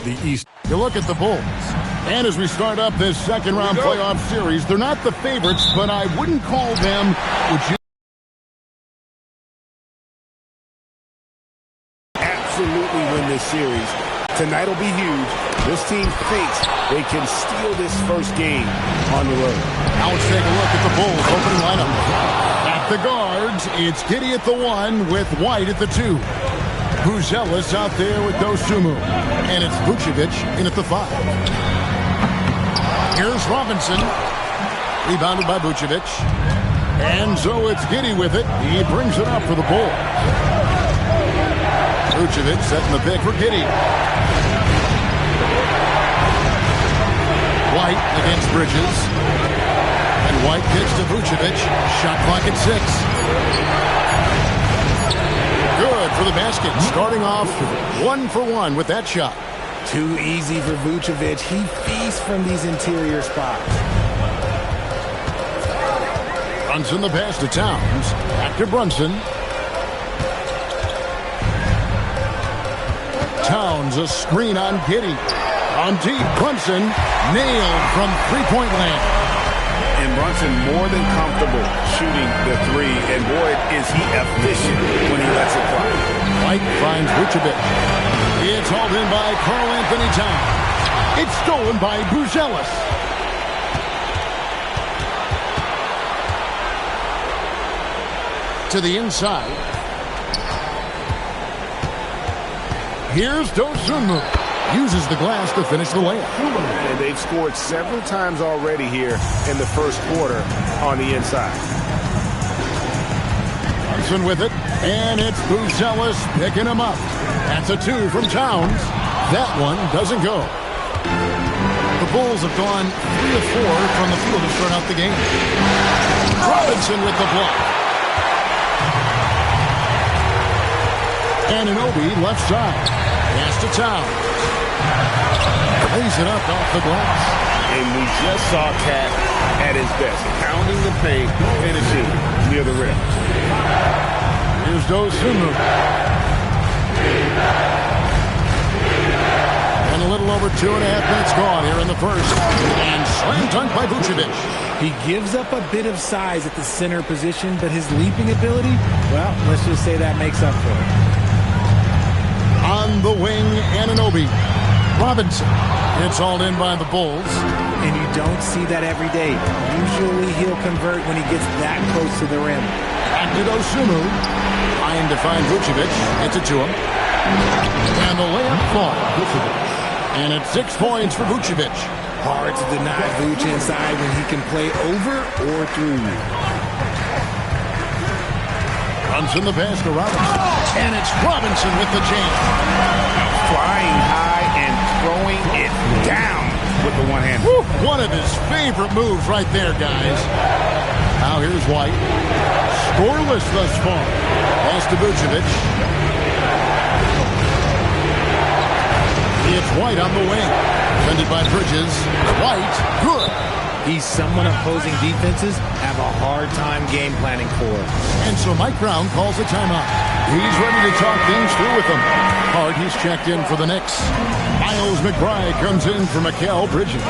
the East. You look at the Bulls. And as we start up this second-round playoff series, they're not the favorites, but I wouldn't call them, would you? Absolutely win this series. Tonight will be huge. This team thinks they can steal this first game on the road. Now let's take a look at the Bulls opening lineup. At the guards, it's Giddey at the 1 with White at the 2. Buzelis out there with Dosunmu. And it's Vucevic in at the 5. Here's Robinson. Rebounded by Vucevic. And so it's Giddey with it. He brings it up for the Bulls. Vucevic setting the pick for Giddey. White against Bridges. And White kicks to Vucevic. Shot clock at 6. Good for the basket. Starting off 1 for 1 with that shot. Too easy for Vucevic. He feasts from these interior spots. Brunson the pass to Towns. Back to Brunson. Towns a screen on Giddey. On deep, Brunson nailed from three-point land. And Brunson more than comfortable shooting the 3. And boy, is he efficient when he lets it fly. White finds Vucevic. It's hauled in by Karl Anthony Towns. It's stolen by Buzelis. To the inside. Here's Dosunmu. Uses the glass to finish the layup. And they've scored several times already here in the first quarter on the inside. Brunson with it. And it's Buzelis picking him up. That's a 2 from Towns. That one doesn't go. The Bulls have gone 3 of 4 from the field to start out the game. Robinson with the block. Anunoby left side. Pass to Towns. Lays it up off the glass. And we just saw Cat at his best. Pounding the paint, finishing near the rim. Here's Dosunmu. And a little over 2.5 minutes gone here in the first. And slam dunk by Vucevic. He gives up a bit of size at the center position, but his leaping ability, well, let's just say that makes up for it. On the wing, Anunoby. Robinson. It's hauled in by the Bulls. And you don't see that every day. Usually he'll convert when he gets that close to the rim. Back to Dosunmu. Trying to find Vucevic. Gets it to him. And the layup falls. And it's 6 points for Vucevic. Hard to deny Vuce inside when he can play over or through. Brunson the pass to Robinson. And it's Robinson with the jam. Flying high and throwing it down with the one hand. One of his favorite moves right there, guys. Now here's White. Scoreless thus far. Pass to Vucevic. It's White on the wing. Defended by Bridges. White, good. He's someone opposing defenses have a hard time game planning for. And so Mike Brown calls a timeout. He's ready to talk things through with them. Hard, he's checked in for the Knicks. Miles McBride comes in for Mikal Bridges.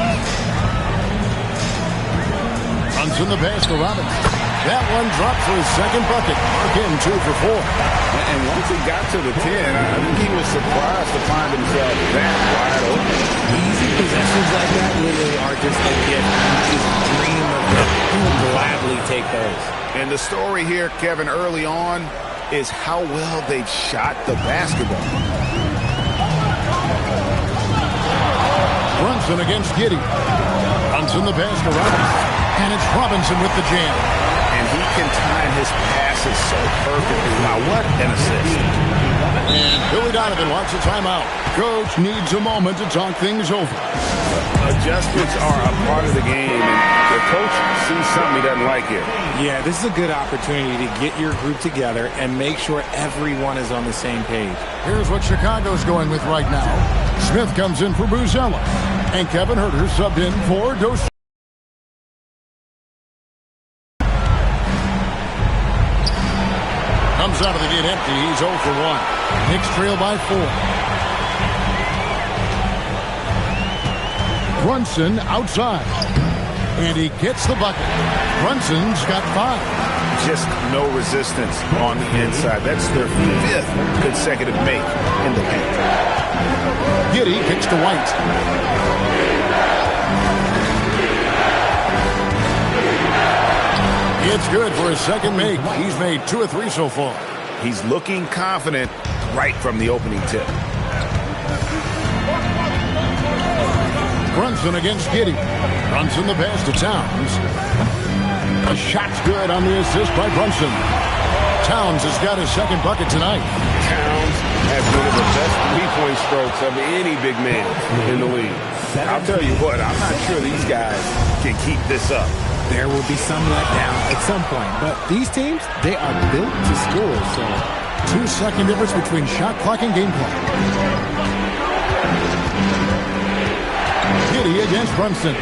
Runs in the pass to Robinson. That one dropped for his second bucket. Again, 2 for 4. And once he got to the 10, I think he was surprised to find himself that wide open. Easy possessions like that literally are just a gift. You just dream of them. He will gladly take those. And the story here, Kevin, early on is how well they've shot the basketball. Brunson against Giddey. Brunson the pass to Robinson. And it's Robinson with the jam. And he can time his passes so perfectly. Now what an assist. And Billy Donovan wants a timeout. Coach needs a moment to talk things over. Adjustments are a part of the game, and the coach sees something he doesn't like here. Yeah, this is a good opportunity to get your group together and make sure everyone is on the same page. Here's what Chicago's going with right now. Smith comes in for Buzelis. And Kevin Huerter subbed in for Dosunmu. Comes out of the gate empty. He's 0 for 1. Knicks trail by 4. Brunson outside. And he gets the bucket. Brunson's got 5. Just no resistance on the inside. That's their 5th consecutive make in the paint. Giddey kicks to White. It's good for his second make. He's made 2 of 3 so far. He's looking confident right from the opening tip. Brunson against Giddey. Brunson the pass to Towns. The shot's good on the assist by Brunson. Towns has got his second bucket tonight. Towns has one of the best three-point strokes of any big man in the league. I'll tell you what, I'm not sure these guys can keep this up. There will be some letdown at some point, but these teams, they are built to score, so 2-second difference between shot clock and game clock. Giddey against Brunson.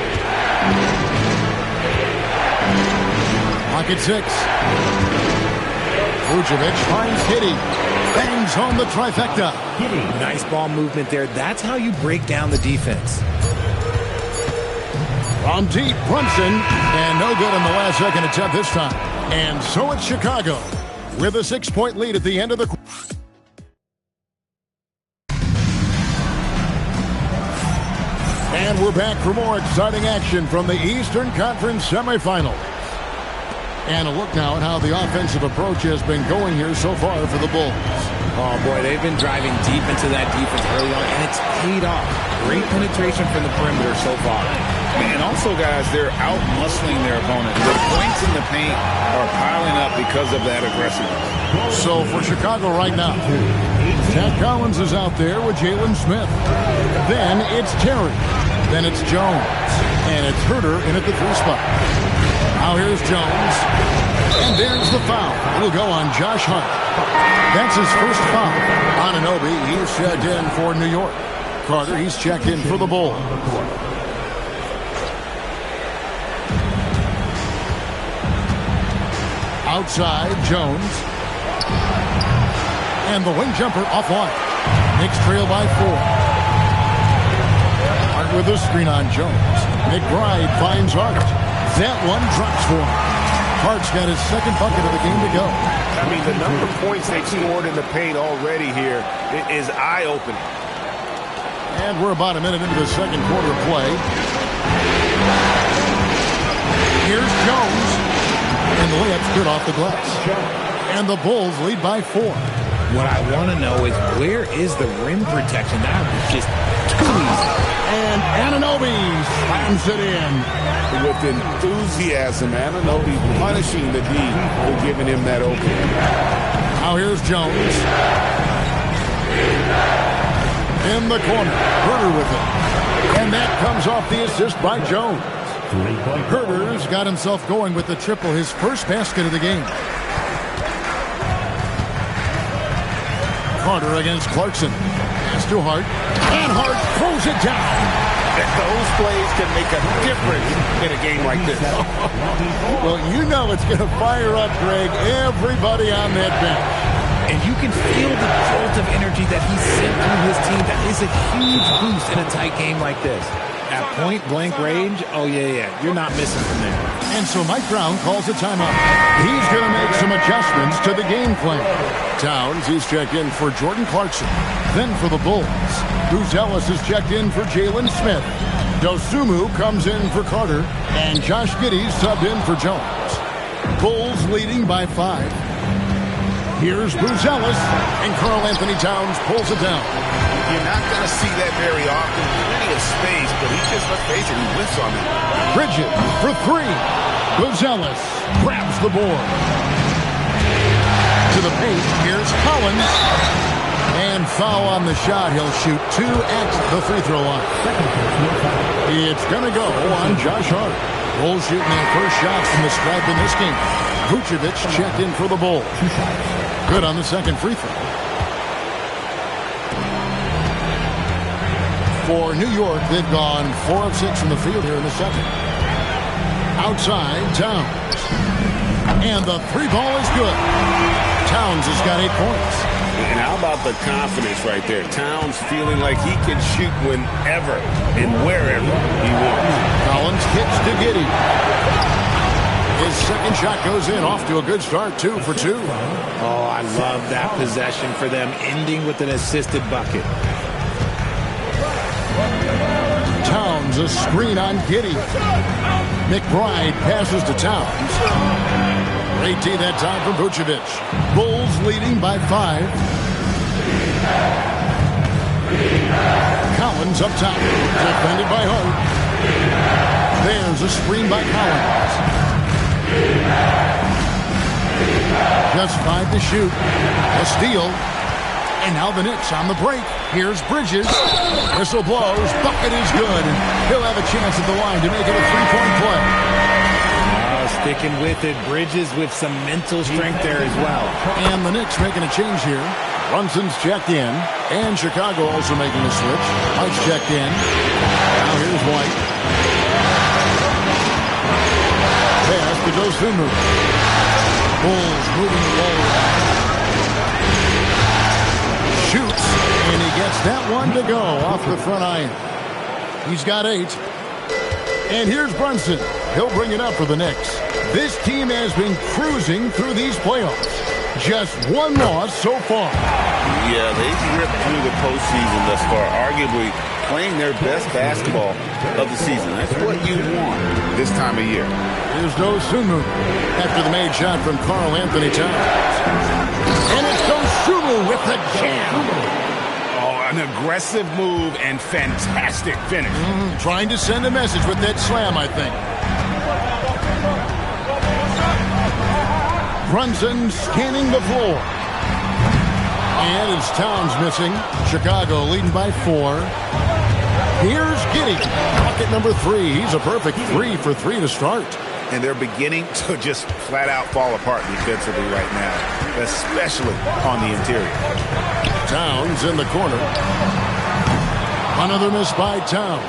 Pocket 6. Vucevic finds Giddey. Bangs home the trifecta. Nice ball movement there. That's how you break down the defense. From deep, Brunson, and no good on the last second attempt this time. And so it's Chicago with a 6-point lead at the end of the quarter. And we're back for more exciting action from the Eastern Conference semifinal. And a look now at how the offensive approach has been going here so far for the Bulls. Oh, boy, they've been driving deep into that defense early on, and it's paid off. Great penetration from the perimeter so far. And also, guys, they're out-muscling their opponent. The points in the paint are piling up because of that aggressiveness. So for Chicago right now, Jack Collins is out there with Jalen Smith. Then it's Terry. Then it's Jones. And it's Herter in at the 3 spot. Now here's Jones. And there's the foul. It'll go on Josh Hart. That's his first foul. Anunoby, he's checked in for New York. Carter, he's checked in for the Bulls. Outside, Jones. And the wing jumper offline. Knicks trail by 4. Hart with a screen on Jones. McBride finds Hart. That one drops for him. Hart's got his second bucket of the game to go. I mean, the number of points they've scored in the paint already here is eye-opening. And we're about a minute into the second quarter play. Here's Jones. And the layup's good off the glass. And the Bulls lead by 4. What I want to know is, where is the rim protection? That was just too easy. And Anunoby slams it in. With enthusiasm, Anunoby punishing the D for giving him that opening. Now here's Jones. In the corner. Herter with it. And that comes off the assist by Jones. Herter's got himself going with the triple, his first basket of the game. Carter against Clarkson. Pass to Hart. And Hart throws it down. Those plays can make a difference in a game like this. Well, you know it's going to fire up, Greg, everybody on that bench. And you can feel the jolt of energy that he sent through his team. That is a huge boost in a tight game like this. At point-blank range, oh, yeah, you're not missing from there. And so Mike Brown calls a timeout. He's going to make some adjustments to the game plan. Towns, he's checked in for Jordan Clarkson. Then for the Bulls, Buzelis is checked in for Jalen Smith. Dosumu comes in for Carter. And Josh Giddey subbed in for Jones. Bulls leading by 5. Here's Buzelis. And Karl Anthony Towns pulls it down. You're not going to see that very often. Plenty of space, but he just, let's face it, he whiffs on it. Bridges for 3. Buzelis grabs the board. To the paint, here's Collins. And foul on the shot. He'll shoot 2 at the free throw line. It's going to go on Josh Hart. Bulls shooting their first shots from the stripe in this game. Vucevic checked in for the Bulls. Good on the second free throw. For New York, they've gone 4 of 6 from the field here in the second. Outside, Towns. And the 3 ball is good. Towns has got 8 points. And I'll about the confidence right there? Towns feeling like he can shoot whenever and wherever he wants. Collins kicks to Giddey. His second shot goes in, off to a good start, 2 for 2. Oh, I love that possession for them, ending with an assisted bucket. Towns, a screen on Giddey. McBride passes to Towns. Great D that time from Vucevic. Bulls leading by 5. Collins up top, defended by Hart. There's a screen by Collins. Just 5 to shoot. A steal. And now the Knicks on the break. Here's Bridges. Whistle blows. Bucket is good. He'll have a chance at the line to make it a 3-point play. Sticking with it. Bridges with some mental strength there as well. And the Knicks making a change here. Brunson's checked in. And Chicago also making a switch. White's checked in. Now here's White. Pass to Dosunmu. Bulls moving the ball around. Shoots, and he gets that one to go off the front iron. He's got 8. And here's Brunson. He'll bring it up for the Knicks. This team has been cruising through these playoffs. Just 1 loss so far. Yeah, they've ripped through the postseason thus far, arguably playing their best basketball of the season. That's what you want this time of year. Here's Dosunmu after the made shot from Karl Anthony Towns. And it's Dosunmu with the jam. Oh, an aggressive move and fantastic finish. Trying to send a message with that slam, I think. Brunson scanning the floor. And it's Towns missing. Chicago leading by 4. Here's Giddey. Bucket number 3. He's a perfect 3 for 3 to start. And they're beginning to just flat out fall apart defensively right now, especially on the interior. Towns in the corner. Another miss by Towns.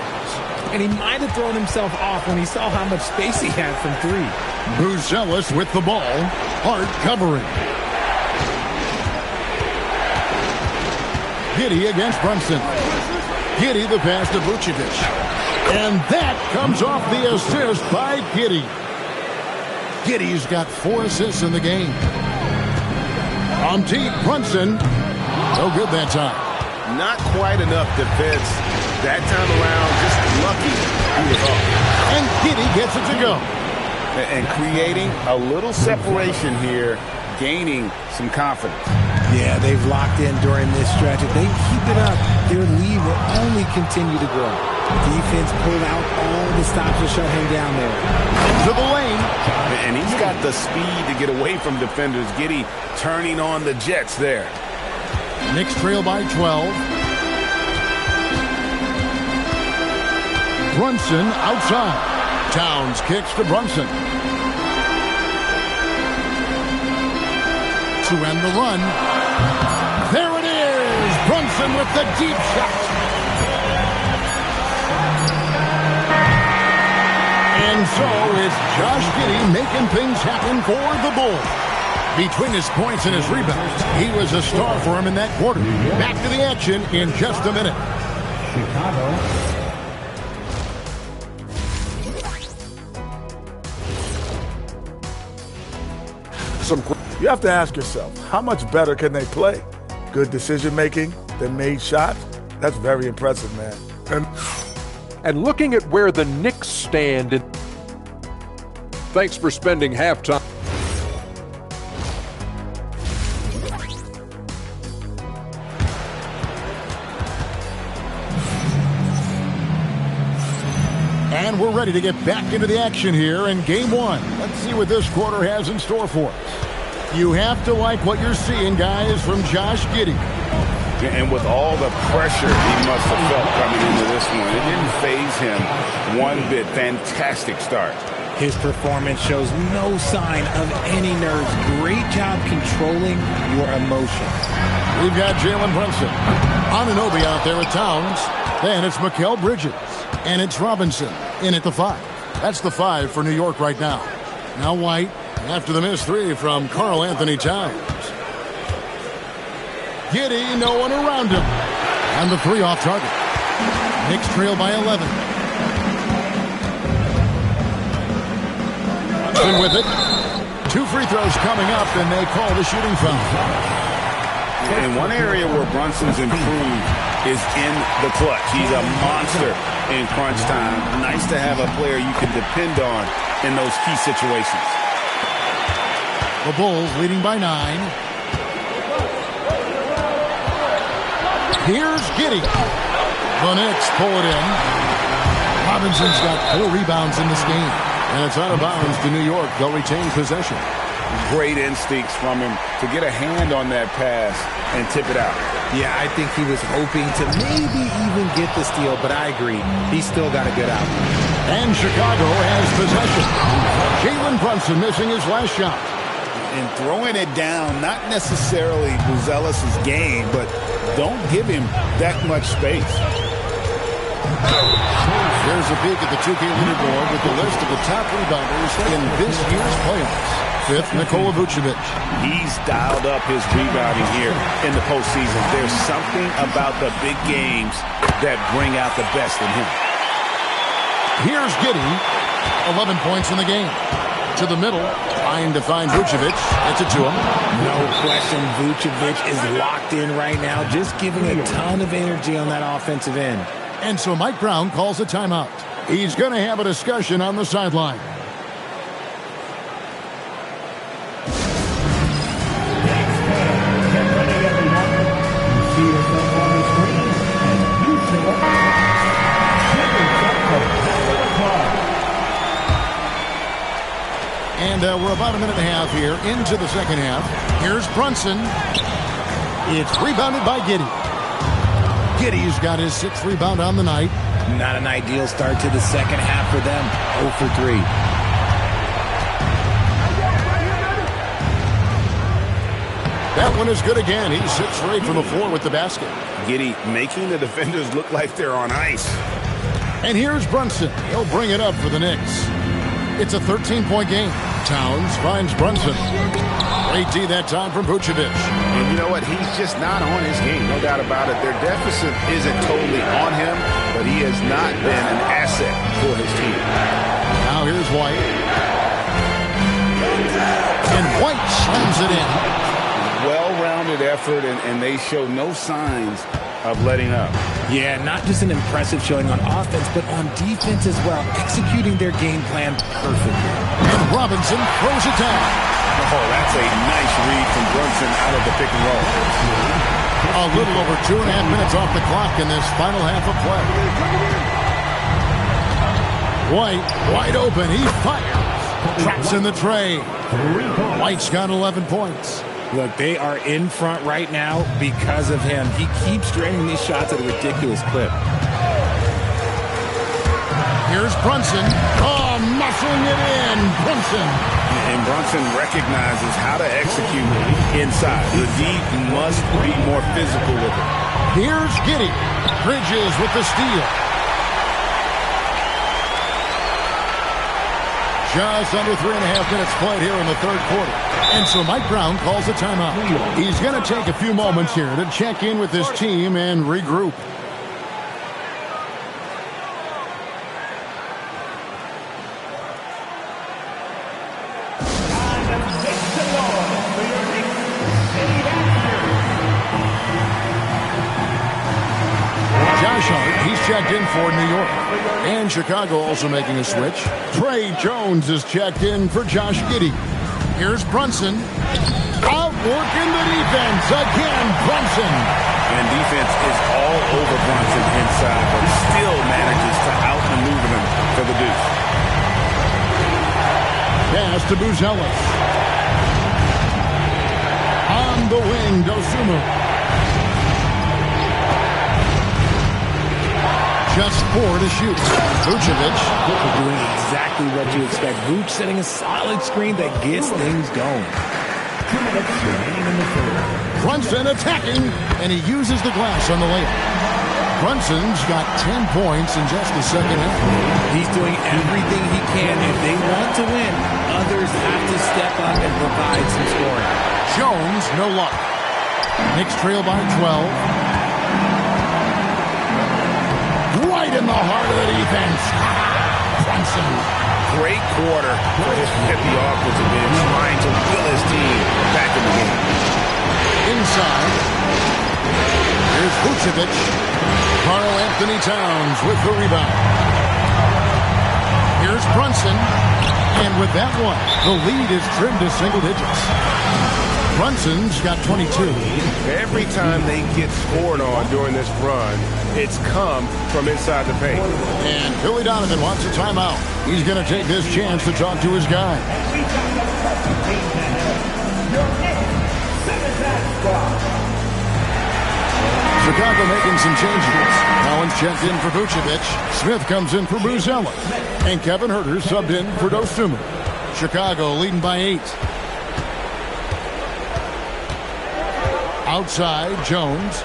And he might have thrown himself off when he saw how much space he had from 3. Buzelis with the ball. Hart covering. Giddey against Brunson. Giddey the pass to Vucevic. And that comes off the assist by Giddey. Giddey's got 4 assists in the game. On deep, Brunson. No good that time. Not quite enough defense that time around. Just lucky he was off. And Giddey gets it to go. And creating a little separation here, gaining some confidence. Yeah, they've locked in during this stretch. If they keep it up, their lead will only continue to grow. Defense pulled out all the stops to shut him down there. To the lane. And he's got the speed to get away from defenders. Giddey turning on the Jets there. Knicks trail by 12. Brunson outside. Towns kicks to Brunson. To end the run. There it is. Brunson with the deep shot. And so it's Josh Giddey making things happen for the Bulls. Between his points and his rebounds, he was a star for him in that quarter. Back to the action in just a minute. Chicago. You have to ask yourself, how much better can they play? Good decision making, they made shots. That's very impressive, man. And looking at where the Knicks stand, thanks for spending halftime. And we're ready to get back into the action here in Game 1. Let's see what this quarter has in store for us. You have to like what you're seeing, guys, from Josh Giddey. And with all the pressure he must have felt coming into this one, it didn't faze him one bit. Fantastic start. His performance shows no sign of any nerves. Great job controlling your emotions. We've got Jalen Brunson. Anunoby out there with Towns. Then it's Mikal Bridges. And it's Robinson in at the 5. That's the 5 for New York right now. Now White after the missed 3 from Karl Anthony Towns. Giddey, no one around him. And the three off target. Knicks trail by 11. Brunson with it. 2 free throws coming up, and they call the shooting foul. And one area where Brunson's improved is in the clutch. He's a monster in crunch time. Nice to have a player you can depend on in those key situations. The Bulls leading by 9. Here's Giddey. The Knicks pull it in. Robinson's got 4 rebounds in this game. And it's out of bounds to New York. They'll retain possession. Great instincts from him to get a hand on that pass and tip it out. Yeah, I think he was hoping to maybe even get the steal, but I agree. He's still got a good out. And Chicago has possession. Jalen Brunson missing his last shot. And throwing it down, not necessarily Buzelis' game, but don't give him that much space. There's a peek at the 2K leaderboard with the list of the top rebounders in this year's playoffs. 5th, Nikola Vucevic. He's dialed up his rebounding here in the postseason. There's something about the big games that bring out the best in him. Here's Giddey. 11 points in the game. To the middle, trying to find Vucevic. Gets it to him. No question, Vucevic is locked in right now, just giving a ton of energy on that offensive end. And so Mike Brown calls a timeout. He's going to have a discussion on the sideline. And we're about a minute and a half here into the second half. Here's Brunson. It's rebounded by Giddey. Giddey's got his 6th rebound on the night. Not an ideal start to the second half for them. 0 for 3. That one is good again. He's 6 for 8 from the floor with the basket. Giddey making the defenders look like they're on ice. And here's Brunson. He'll bring it up for the Knicks. It's a 13-point game. Towns finds Brunson. Great D that time from Vucevic. And you know what? He's just not on his game, no doubt about it. Their deficit isn't totally on him, but he has not been an asset for his team. Now here's White. And White slams it in. Well-rounded effort, and they show no signs of letting up. Yeah, not just an impressive showing on offense, but on defense as well, executing their game plan perfectly. And Robinson throws it down. Oh, that's a nice read from Brunson out of the pick and roll. A little over 2.5 minutes off the clock in this final half of play. White, wide open, he fires. Traps in the tray. White's got 11 points. Look, they are in front right now because of him. He keeps draining these shots at a ridiculous clip. Here's Brunson. Oh, muscling it in. Brunson. And Brunson recognizes how to execute inside. The D must be more physical with it. Here's Giddey. Bridges with the steal. Just under 3.5 minutes played here in the third quarter. And so Mike Brown calls a timeout. He's going to take a few moments here to check in with his team and regroup. He's checked in for New York. And Chicago also making a switch. Trey Jones is checked in for Josh Giddey. Here's Brunson. Outworking the defense. Again, Brunson. And defense is all over Brunson inside, but still manages to outmaneuver them for the deuce. Pass to Buzelis. On the wing, Dosunmu. Just 4 to shoot. Vucevic doing exactly what you expect. Vuce setting a solid screen that gets things going. Brunson attacking, and he uses the glass on the layup. Brunson's got 10 points in just the second half. He's doing everything he can. If they want to win, others have to step up and provide some scoring. Jones, no luck. Knicks trail by 12. Right in the heart of the defense. Brunson. Great quarter for the offensive end, trying to will his team back in the game. Inside. Here's Vucevic. Karl Anthony Towns with the rebound. Here's Brunson. And with that one, the lead is trimmed to single digits. Brunson's got 22. Every time they get scored on during this run, it's come from inside the paint. And Billy Donovan wants a timeout. He's going to take this chance to talk to his guy. Chicago making some changes. Collins checked in for Vucevic. Smith comes in for Buzella. And Kevin Huerter subbed in for Dosunmu. Chicago leading by 8. Outside, Jones.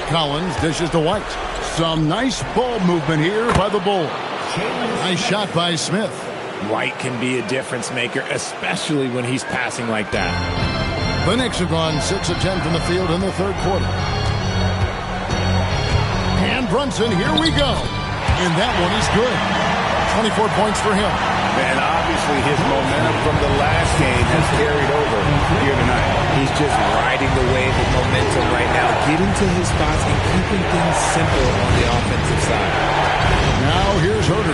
Collins dishes to White. Some nice ball movement here by the Bulls. Nice shot by Smith. White can be a difference maker, especially when he's passing like that. The Knicks have gone 6 of 10 from the field in the third quarter. And Brunson, here we go. And that one is good. 24 points for him. And obviously his momentum from the last game has carried over here tonight. He's just riding the wave of momentum right now, getting to his spots and keeping things simple on the offensive side. Now here's Huerter.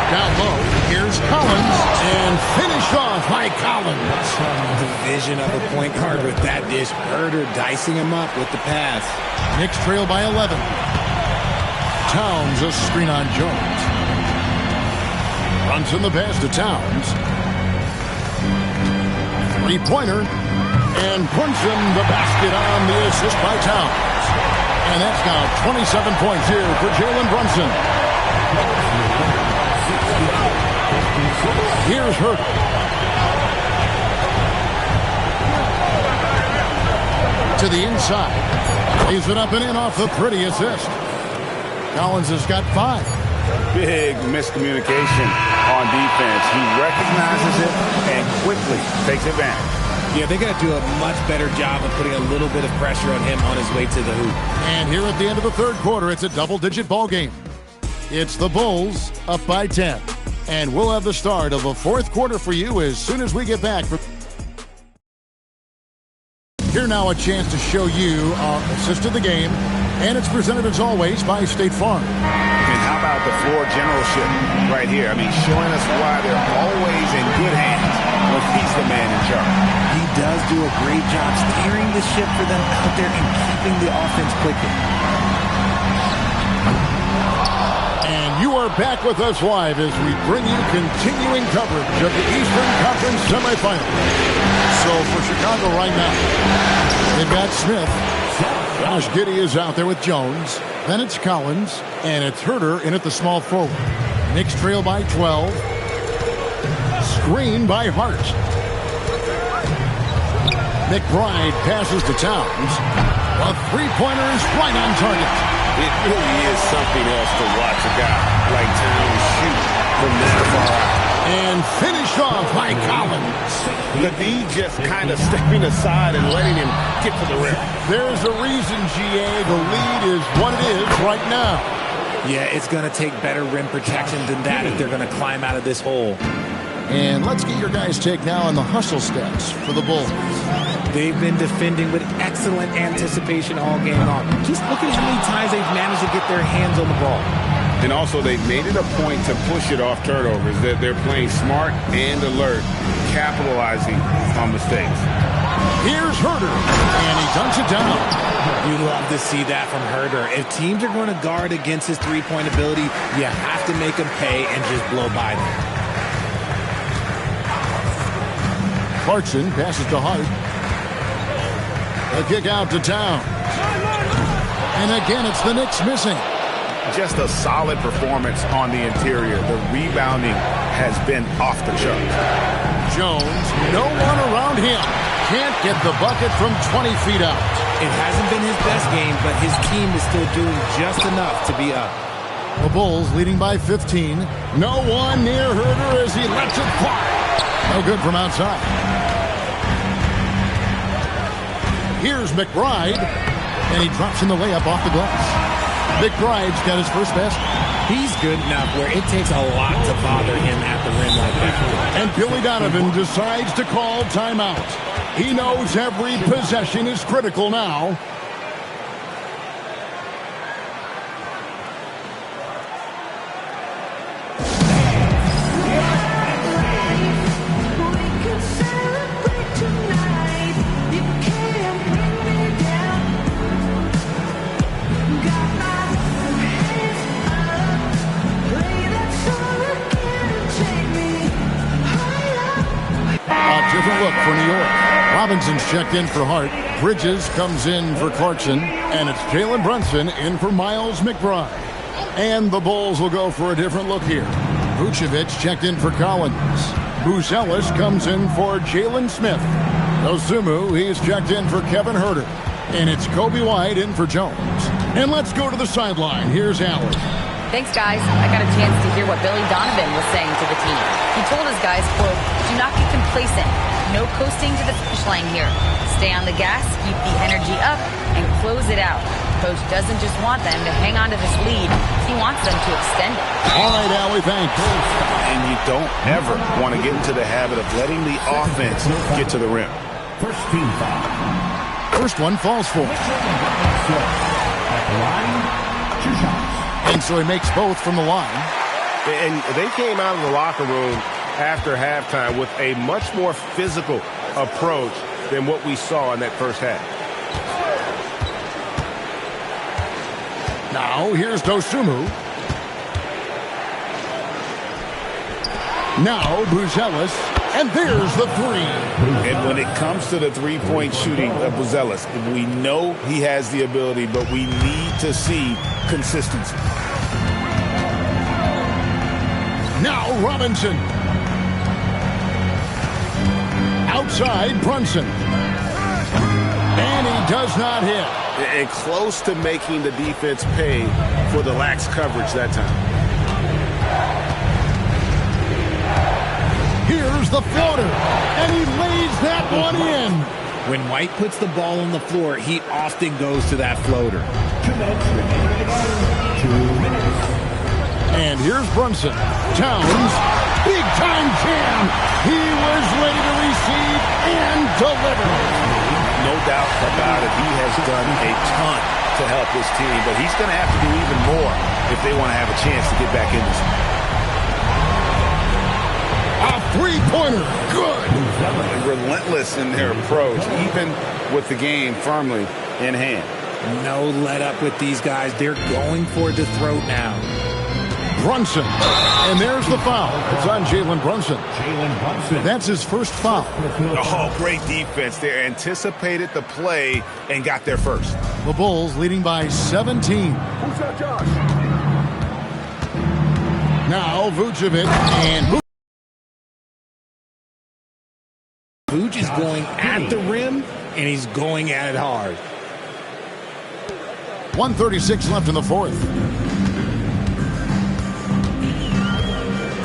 Down low. Here's Collins. And finished off by Collins. The vision of a point guard with that dish. Huerter dicing him up with the pass. Knicks trail by 11. Towns a screen on Jones. Brunson the pass to Towns. Three-pointer. And Brunson the basket on the assist by Towns. And that's now 27 points here for Jalen Brunson. Here's Huerter. To the inside. Lays it up and in off the pretty assist. Collins has got 5. Big miscommunication on defense. He recognizes it and quickly takes advantage. Yeah, they got to do a much better job of putting a little bit of pressure on him on his way to the hoop. And here at the end of the third quarter, it's a double-digit ball game. It's the Bulls up by 10. And we'll have the start of the fourth quarter for you as soon as we get back. Here now a chance to show you our assist of the game. And it's presented as always by State Farm. And how about the floor generalship right here? I mean, showing us why they're always in good hands when he's the man in charge. He does do a great job steering the ship for them out there and keeping the offense clicking. And you are back with us live as we bring you continuing coverage of the Eastern Conference semifinals. So for Chicago right now, they've got Smith. Josh Giddey is out there with Jones. Then it's Collins. And it's Huerter in at the small forward. Knicks trail by 12. Screen by Hart. McBride passes to Towns. A three-pointer is right on target. It really is something else to watch a guy like Towns shoot from this far out. And finished off by Collins. The D just kind of stepping aside and letting him get to the rim. There's a reason, GA. The lead is what it is right now. Yeah, it's going to take better rim protection than that if they're going to climb out of this hole. And let's get your guys' take now on the hustle stats for the Bulls. They've been defending with excellent anticipation all game long. Just look at how many times they've managed to get their hands on the ball. And also, they've made it a point to push it off turnovers. They're playing smart and alert, capitalizing on mistakes. Here's Huerter, and he dunks it down. You love to see that from Huerter. If teams are going to guard against his three-point ability, you have to make them pay and just blow by them. Clarkson passes to Hart. A kick out to Towns. And again, it's the Knicks missing. Just a solid performance on the interior. The rebounding has been off the charts. Jones, no one around him. Can't get the bucket from 20 feet out. It hasn't been his best game, but his team is still doing just enough to be up. The Bulls leading by 15. No one near Huerter as he lets it fly. No good from outside. Here's McBride, and he drops in the layup off the glass. McBride's got his first basket. He's good enough where it takes a lot to bother him at the rim like that. And Billy Donovan decides to call timeout. He knows every possession is critical now. Different look for New York. Robinson's checked in for Hart. Bridges comes in for Clarkson. And it's Jalen Brunson in for Miles McBride. And the Bulls will go for a different look here. Vucevic checked in for Collins. Buzelis comes in for Jalen Smith. Osumu, he's checked in for Kevin Huerter. And it's Kobe White in for Jones. And let's go to the sideline. Here's Allen. Thanks, guys. I got a chance to hear what Billy Donovan was saying to the team. He told his guys, quote, "Do not get complacent. No coasting to the finish line here. Stay on the gas, keep the energy up, and close it out." Coach doesn't just want them to hang on to this lead. He wants them to extend it. All right, Allie, thanks. And you don't ever want to get into the habit of letting the offense get to the rim. First team foul. First one falls for him. At the line, 2 shots. And so he makes both from the line. And they came out of the locker room after halftime with a much more physical approach than what we saw in that first half. Now here's Dosumu. Now Buzelis. And there's the three. And when it comes to the three-point shooting of Buzelis, we know he has the ability, but we need to see consistency. Now Robinson. Outside Brunson. And he does not hit. And close to making the defense pay for the lax coverage that time. Here's the floater, and he lays that one in. When White puts the ball on the floor, he often goes to that floater. 2 minutes remaining. 2 minutes. And here's Brunson. Towns, big-time jam. He was ready to receive and deliver. No doubt about it. He has done a ton to help his team, but he's going to have to do even more if they want to have a chance to get back in this. A three-pointer. Good. Relentless in their approach, even with the game firmly in hand. No let up with these guys. They're going for the throat now. Brunson. And there's the foul. It's on Jalen Brunson. Jalen Brunson. That's his first foul. Oh, great defense. They anticipated the play and got there first. The Bulls leading by 17. Who's that, Josh? Now Vucevic and Vuce is going at the rim, and he's going at it hard. 1:36 left in the fourth.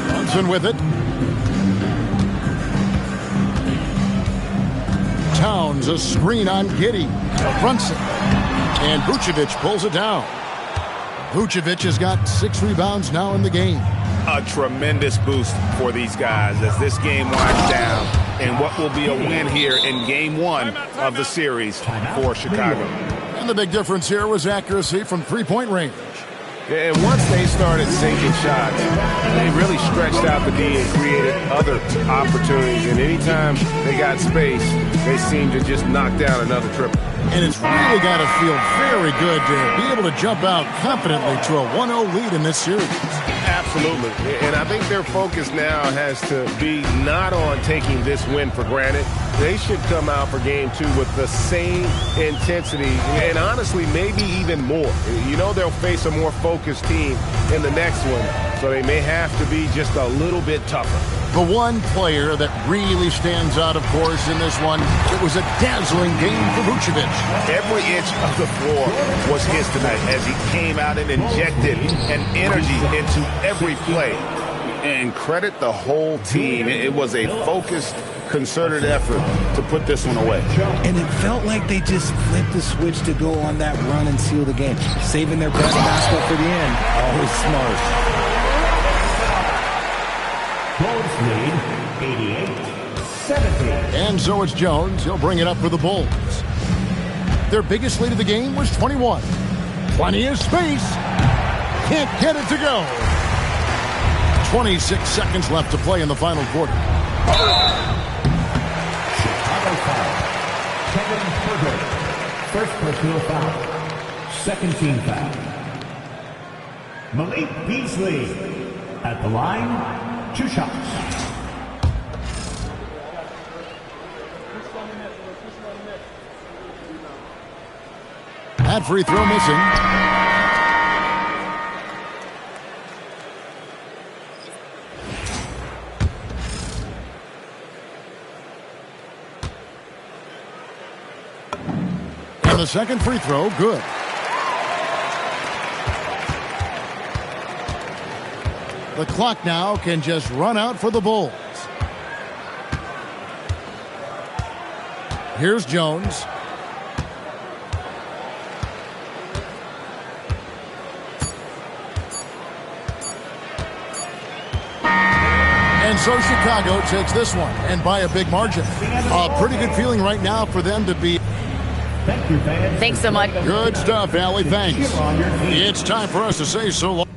Brunson with it. Towns, a screen on Giddey. Brunson. And Vucevic pulls it down. Vucevic has got 6 rebounds now in the game. A tremendous boost for these guys as this game winds down and what will be a win here in game 1 of the series for Chicago. And the big difference here was accuracy from three-point range. And once they started sinking shots, they really stretched out the D and created other opportunities. And anytime they got space, they seemed to just knock down another triple. And it's really got to feel very good to be able to jump out confidently to a 1-0 lead in this series. Absolutely. And I think their focus now has to be not on taking this win for granted. They should come out for game 2 with the same intensity and honestly maybe even more. You know they'll face a more focused team in the next one, so they may have to be just a little bit tougher. The one player that really stands out, of course, in this one, it was a dazzling game for Vucevic. Every inch of the floor was his tonight as he came out and injected an energy into every play. And credit the whole team. It was a focused, concerted effort to put this one away. And it felt like they just flipped the switch to go on that run and seal the game. Saving their best basketball for the end. Always smart. Bulls lead 88-70. And so it's Jones. He'll bring it up for the Bulls. Their biggest lead of the game was 21. Plenty of space. Can't get it to go. 26 seconds left to play in the final quarter. Chicago foul. Kevin Porter. First personal foul. Second team foul. Malik Beasley. At the line, 2 shots. That free throw missing. And the second free throw, good. The clock now can just run out for the Bulls. Here's Jones. And so Chicago takes this one, and by a big margin. A pretty good feeling right now for them to be. Thank you, fans. Thanks so much. Good stuff, Allie. Thanks. It's time for us to say so long.